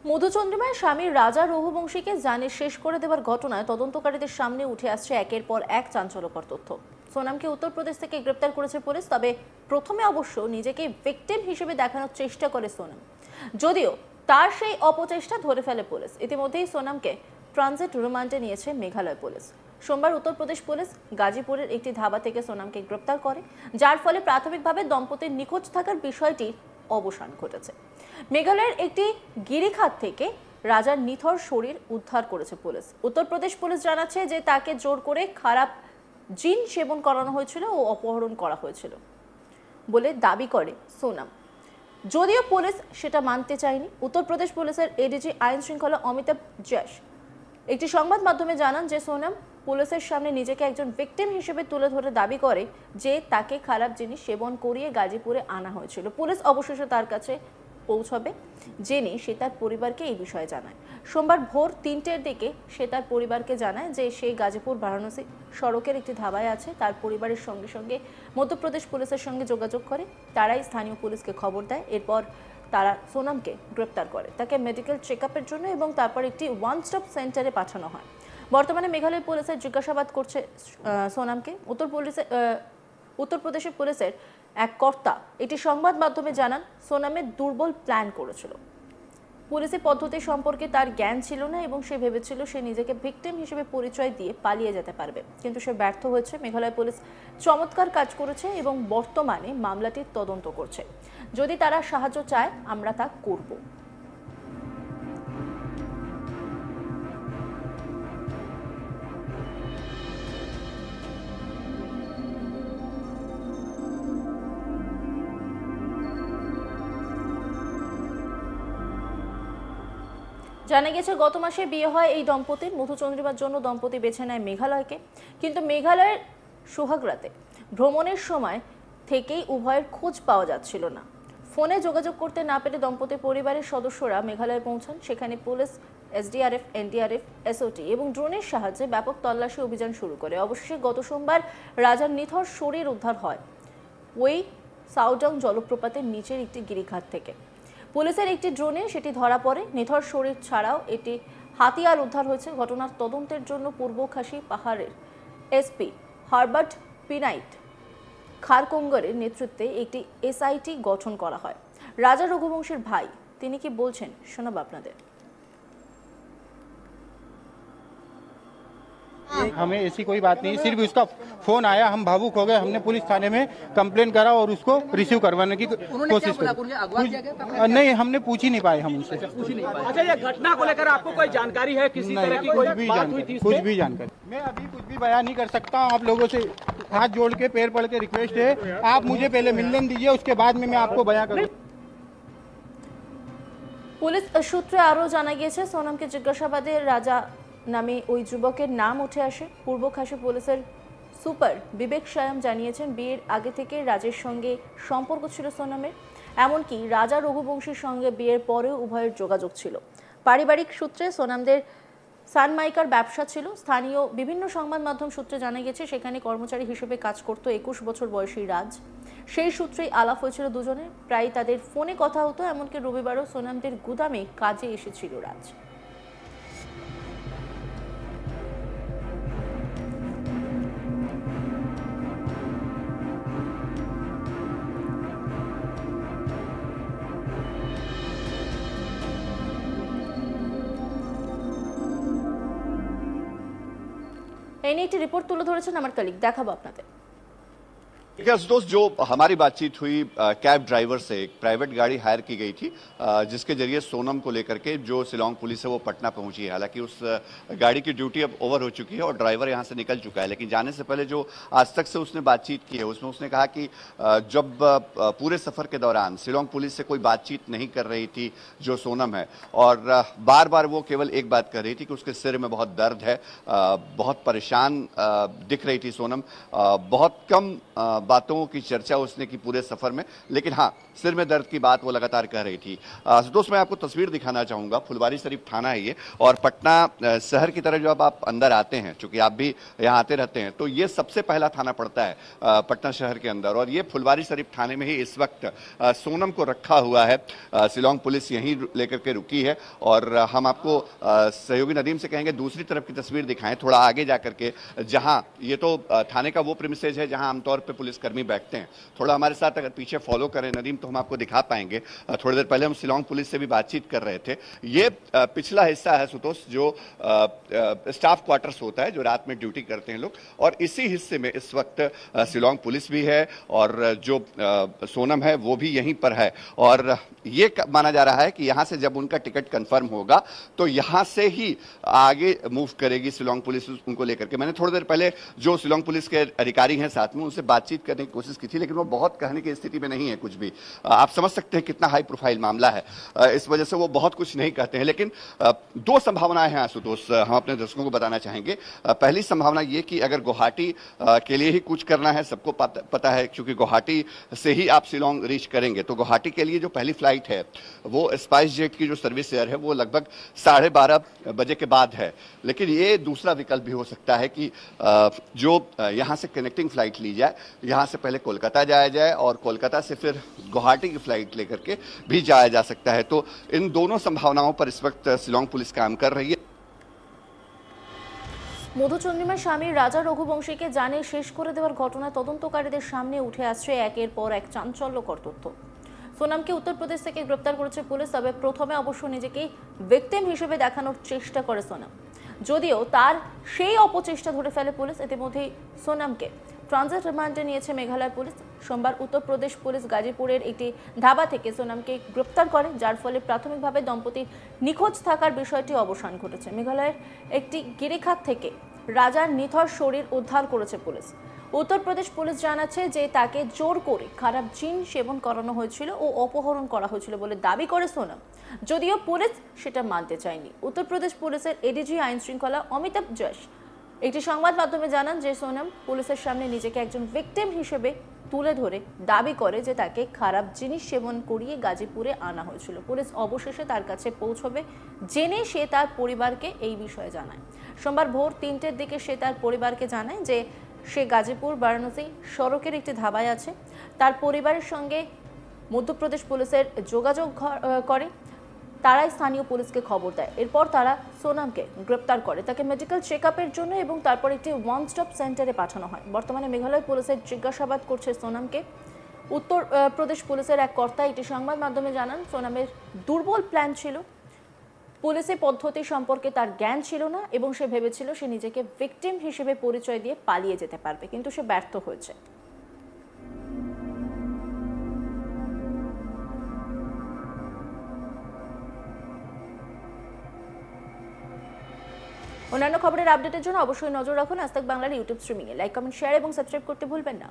মধুচন্দ্রিমায় স্বামী রাজা রঘুবংশীকে জানে শেষ করে দেওয়ার ঘটনায় তদন্তকারীদের সামনে উঠে আসছে একের পর এক চাঞ্চল্যকর তথ্য। সোনামকে উত্তরপ্রদেশ থেকে গ্রেপ্তার করেছে পুলিশ, তবে প্রথমে অবশ্য নিজেকে ভিকটিম হিসেবে দেখানোর চেষ্টা করে সোনাম, যদিও তার সেই অপচেষ্টা ধরে ফেলে পুলিশ। ইতিমধ্যেই সোনামকে ট্রানজিট রিমান্ডে নিয়েছে মেঘালয় পুলিশ। সোমবার উত্তরপ্রদেশ পুলিশ গাজীপুরের একটি ধাবা থেকে সোনামকে গ্রেপ্তার করে, যার ফলে প্রাথমিকভাবে দম্পতির নিখোঁজ থাকার বিষয়টি অবসান ঘটেছে। মেঘালয়ের একটি গিরিখাত থেকে রাজার নিথর শরীর উদ্ধার করেছে পুলিশ। উত্তরপ্রদেশ পুলিশ জানাচ্ছে যে তাকে জোর করে খারাপ জিন সেবন করানো হয়েছিল ও অপহরণ করা হয়েছিল বলে দাবি করে সোনাম, যদিও পুলিশ সেটা মানতে চায়নি। উত্তরপ্রদেশ পুলিশের এডিজি আইন শৃঙ্খলা অমিতাভ জৈশ একটি সংবাদ মাধ্যমে জানান যে সোনাম পুলিশের সামনে নিজেকে একজন ভিকটিম হিসেবে তুলে ধরে দাবি করে যে তাকে খারাপ জিনিস সেবন করিয়ে গাজীপুরে আনা হয়েছিল। পুলিশ অবশেষে তার কাছে পৌঁছবে জেনে সে তার পরিবারকে এই বিষয়ে জানায়। সোমবার ভোর ৩টের দিকে সে তার পরিবারকে জানায় যে সে গাজীপুর বারাণসী সড়কের একটি ধাবায় আছে। তার পরিবারের সঙ্গে সঙ্গে মধ্যপ্রদেশ পুলিশের সঙ্গে যোগাযোগ করে, তারাই স্থানীয় পুলিশকে খবর দেয়। এরপর তারা সোনামকে গ্রেপ্তার করে, তাকে মেডিকেল চেকআপের জন্য এবং তারপর একটি ওয়ান স্টপ সেন্টারে পাঠানো হয়। বর্তমানে মেঘালয় পুলিশের জিজ্ঞাসাবাদ করছে সোনামকে। উত্তরপ্রদেশের পুলিশের এক কর্তা একটি সংবাদ মাধ্যমে জানান সোনামের দুর্বল প্ল্যান করেছিল। পুলিশি পদ্ধতি সম্পর্কে তার জ্ঞান ছিল না এবং সে ভেবেছিল সে নিজেকে ভিকটিম হিসেবে পরিচয় দিয়ে পালিয়ে যেতে পারবে, কিন্তু সে ব্যর্থ হয়েছে। মেঘালয় পুলিশ চমৎকার কাজ করেছে এবং বর্তমানে মামলাটির তদন্ত করছে। যদি তারা সাহায্য চায় আমরা তা করব। জানা গেছে গত মাসে বিয়ে হয় এই দম্পতির। মধুচন্দ্রিমার জন্য দম্পতি বেছে নেয় মেঘালয়কে, কিন্তু মেঘালয়ের সোহাগরাতে ভ্রমণের সময় থেকেই উভয়ের খোঁজ পাওয়া যাচ্ছিল না। ফোনে যোগাযোগ করতে না পেরে দম্পতির পরিবারের সদস্যরা মেঘালয়ে পৌঁছান। সেখানে পুলিশ, এসডিআরএফ, এনডিআরএফ, এসওটি এবং ড্রোনের সাহায্যে ব্যাপক তল্লাশি অভিযান শুরু করে। অবশেষে গত সোমবার রাজার নিথর শরীর উদ্ধার হয় ওই সাউডং জলপ্রপাতের নিচের একটি গিরিখাত থেকে। পুলিশের একটি ড্রোনে সেটি ধরা পড়ে। নিথর শরীর ছাড়াও এটি হাতিয়ার উদ্ধার হয়েছে। ঘটনার তদন্তের জন্য পূর্ব খাসি পাহাড়ের এসপি হারবার্ট পিনাইট খারকোঙ্গরের নেতৃত্বে একটি এসআইটি গঠন করা হয়। রাজা রঘুবংশের ভাই তিনি কি বলছেন শোনাব আপনাদের। हमें ऐसी कोई बात नहीं, सिर्फ उसका फोन आया, हम भावुक हो गए, हमने पुलिस थाने में कंप्लेन करा और उसको रिसीव करवाने की कोशिश की। नहीं, हमने पूछ ही नहीं पाए हम उनसे। अच्छा, ये घटना को लेकर आपको कोई जानकारी है? किसी तरह की कोई बात हुई थी? कुछ भी जानकारी मैं अभी कुछ भी बयान नहीं कर सकता। आप लोगों से हाथ जोड़ के पैर पड़ के रिक्वेस्ट है, आप मुझे पहले मिलने दीजिए, उसके बाद में मैं आपको बयान करूँ। পুলিশ সূত্রে আরও জানা গিয়েছে সোনামকে জিজ্ঞাসাবাদে রাজা নামে ওই যুবকের নাম উঠে আসে। পূর্ব খাসি পুলিশের সুপার বিবেক সায়াম জানিয়েছেন বিয়ের আগে থেকে রাজের সঙ্গে সম্পর্ক ছিল সোনামের, এমনকি রাজা রঘুবংশীর সঙ্গে বিয়ের পরেও উভয়ের যোগাযোগ ছিল। পারিবারিক সূত্রে সোনামদের সানমাইকার ব্যবসা ছিল। স্থানীয় বিভিন্ন সংবাদ মাধ্যম সূত্রে জানা গেছে সেখানে কর্মচারী হিসেবে কাজ করত 21 বছর বয়সী রাজ। সেই সূত্রেই আলাপ হয়েছিল দুজনের, প্রায় তাদের ফোনে কথা হতো। এমনকি রবিবারও সোনামদের গুদামে কাজে এসেছিল রাজ। এই নিয়ে একটি রিপোর্ট তুলে ধরেছেন আমার কলিগ, দেখাবো আপনাদের। दोस्त, जो हमारी बातचीत हुई कैब ड्राइवर से, एक प्राइवेट गाड़ी हायर की गई थी जिसके जरिए सोनम को लेकर के जो शिलोंग पुलिस है वो पटना पहुंची है। हालांकि उस गाड़ी की ड्यूटी अब ओवर हो चुकी है और ड्राइवर यहां से निकल चुका है, लेकिन जाने से पहले जो आज तक से उसने बातचीत की है उसमें उसने कहा कि जब पूरे सफर के दौरान शिलोंग पुलिस से कोई बातचीत नहीं कर रही थी जो सोनम है, और बार बार वो केवल एक बात कर रही थी कि उसके सिर में बहुत दर्द है, बहुत परेशान दिख रही थी सोनम, बहुत कम बातों की चर्चा उसने की पूरे सफर में, लेकिन हाँ, सिर में दर्द की बात वो लगातार कह रही थी। दोस्त, मैं आपको तस्वीर दिखाना चाहूंगा। फुलवारी शरीफ थाना है ये, और पटना शहर की तरह जब आप अंदर आते हैं, चूंकि आप भी यहाँ आते रहते हैं, तो ये सबसे पहला थाना पड़ता है पटना शहर के अंदर। और ये फुलवारी शरीफ थाने में ही इस वक्त सोनम को रखा हुआ है। शिलांग पुलिस यहीं लेकर के रुकी है, और हम आपको सहयोगी नदीम से कहेंगे दूसरी तरफ की तस्वीर दिखाएं, थोड़ा आगे जाकर के, जहां ये तो थाने का वो प्रीमिसेस है जहां आमतौर पे पुलिसकर्मी बैठते हैं। थोड़ा हमारे साथ अगर पीछे फॉलो करें नदीम, तो हम आपको दिखा पाएंगे। थोड़ी देर पहले हम शिलांग पुलिस से भी बातचीत कर रहे थे। ये पिछला हिस्सा है सुतोष, जो स्टाफ क्वार्टर्स होता है, जो रात में ड्यूटी करते हैं लोग, और इसी हिस्से में इस वक्त शिलांग पुलिस भी है, और जो सोनम है वो भी यहीं पर है। और ये माना जा रहा है कि यहां से जब उनका टिकट कंफर्म होगा तो यहां से ही आगे मूव करेगी शिलांग पुलिस उनको लेकर के। मैंने थोड़ी देर पहले जो शिलांग पुलिस के अधिकारी हैं साथ में, उनसे बातचीत करने की कोशिश की थी, लेकिन वो बहुत कहने की स्थिति में नहीं है कुछ भी। आप समझ सकते हैं कितना हाई प्रोफाइल मामला है, इस वजह से वो बहुत कुछ नहीं कहते हैं। लेकिन दो संभावनाएं हैं आशुतोष, हम अपने दर्शकों को बताना चाहेंगे। पहली संभावना ये कि अगर गुवाहाटी के लिए ही कुछ करना है, सबको पता है क्योंकि गुवाहाटी से ही आप शिलांग रीच करेंगे, तो गुवाहाटी के लिए जो पहली फ्लाइट है वो स्पाइस जेट की जो सर्विस एयर है वो लगभग 12:30 बजे के बाद है। लेकिन ये दूसरा विकल्प भी हो सकता है कि जो यहाँ से कनेक्टिंग फ्लाइट ली जाए, यहाँ से पहले कोलकाता जाया जाए और कोलकाता से फिर गुवाहाटी की फ्लाइट लेकर के भी जाया जा सकता है। तो इन दोनों संभावनाओं पर इस वक्त शिलांग पुलिस काम कर रही है। মধুচন্দ্রিমার স্বামী রাজা রঘুবংশীকে জানে শেষ করে দেওয়ার ঘটনায় তদন্তকারীদের সামনে উঠে আসছে একের পর এক চাঞ্চল্যকর তথ্য। সোনামকে উত্তরপ্রদেশ থেকে গ্রেপ্তার করেছে পুলিশ, তবে প্রথমে অবশ্য নিজেকেই ভিকটিম হিসেবে দেখানোর চেষ্টা করে সোনাম, যদিও তার সেই অপচেষ্টা ধরে ফেলে পুলিশ। ইতিমধ্যেই সোনামকে ট্রানজিট রিমান্ডে নিয়েছে মেঘালয় পুলিশ। সোমবার উত্তরপ্রদেশ পুলিশ গাজীপুরের একটি ধাবা থেকে সোনামকে গ্রেপ্তার করে, যার ফলে প্রাথমিকভাবে দম্পতির নিখোঁজ থাকার বিষয়টি অবসান ঘটেছে। মেঘালয়ের একটি গিরিখাত থেকে রাজার নিথর শরীর উদ্ধার করেছে পুলিশ। উত্তরপ্রদেশ পুলিশ জানাচ্ছে যে তাকে জোর করে খারাপ জিন সেবন করানো হয়েছিল ও অপহরণ করা হয়েছিল বলে দাবি করে সোনাম, যদিও পুলিশ সেটা মানতে চায়নি। উত্তরপ্রদেশ পুলিশের এডিজি আইন শৃঙ্খলা অমিতাভ যশ একটি সংবাদ মাধ্যমে জানান যে সোনাম পুলিশের সামনে নিজেকে একজন ভিকটিম হিসেবে তুলে ধরে দাবি করে যে তাকে খারাপ জিনিস সেবন করিয়ে গাজীপুরে আনা হয়েছিল। পুলিশ অবশেষে তার কাছে পৌঁছবে জেনে সে তার পরিবারকে এই বিষয়ে জানায়। সোমবার ভোর 3টের দিকে সে তার পরিবারকে জানায় যে সে গাজীপুর বারাণসী সড়কের একটি ধাবায় আছে। তার পরিবারের সঙ্গে মধ্যপ্রদেশ পুলিশের যোগাযোগ করে, তারাই স্থানীয় পুলিশকে খবর দেয়। এরপর তারা সোনামকে গ্রেপ্তার করে, তাকে মেডিকেল চেকআপের জন্য এবং তারপর একটি ওয়ান স্টপ সেন্টারে পাঠানো হয়। বর্তমানে মেঘালয় পুলিশের জিজ্ঞাসাবাদ করছে সোনামকে। উত্তরপ্রদেশ পুলিশের এক কর্তা একটি সংবাদ মাধ্যমে জানান সোনামের দুর্বল প্ল্যান ছিল, পুলিশের পদ্ধতি সম্পর্কে তার জ্ঞান ছিল না এবং সে ভেবেছিল সে নিজেকে ভিকটিম হিসেবে পরিচয় দিয়ে পালিয়ে যেতে পারবে, কিন্তু সে ব্যর্থ হয়েছে। অন্যান্য খবরের আপডেটের জন্য অবশ্যই নজর রাখুন আজ তাক বাংলার ইউটিউব স্ট্রিমিংয়ে। লাইক, কমেন্ট, শেয়ার এবং সাবস্ক্রাইব করতে ভুলবেন না।